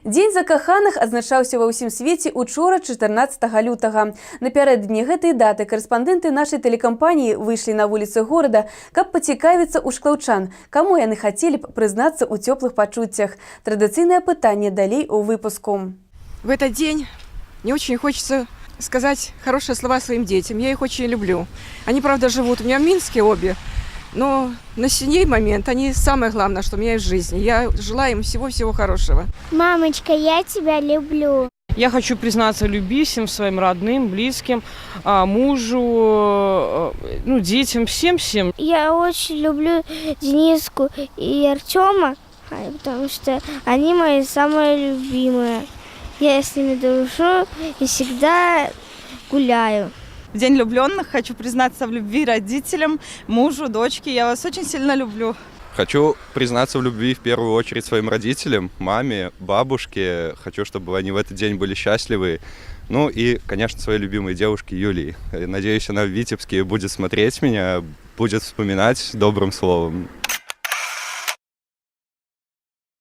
Дзень закаханых адзначаўся ва ўсім свеце учора 14 лютага. Напярэдадні гэтай даты карэспандэнты нашай тэлекампаніі выйшлі на вуліцы горада, каб пацікавіцца ў шклаўчан, каму яны хацелі б прызнацца ў цёплых пачуццях. Традыцыйнае пытанне далей у выпуску. В этот день мне очень хочется сказать хорошие слова своим детям. Я их очень люблю. Они, правда, живут у меня в Минске обе. Но на сей момент они самое главное, что у меня есть в жизни. Я желаю им всего-всего хорошего. Мамочка, я тебя люблю. Я хочу признаться в любви всем своим родным, близким, мужу, детям, всем-всем. Я очень люблю Дениску и Артема, потому что они мои самые любимые. Я с ними дружу и всегда гуляю. В День влюбленных хочу признаться в любви родителям, мужу, дочке. Я вас очень сильно люблю. Хочу признаться в любви в первую очередь своим родителям, маме, бабушке. Хочу, чтобы они в этот день были счастливы. Ну и, конечно, своей любимой девушке Юлии. Надеюсь, она в Витебске будет смотреть меня, будет вспоминать добрым словом.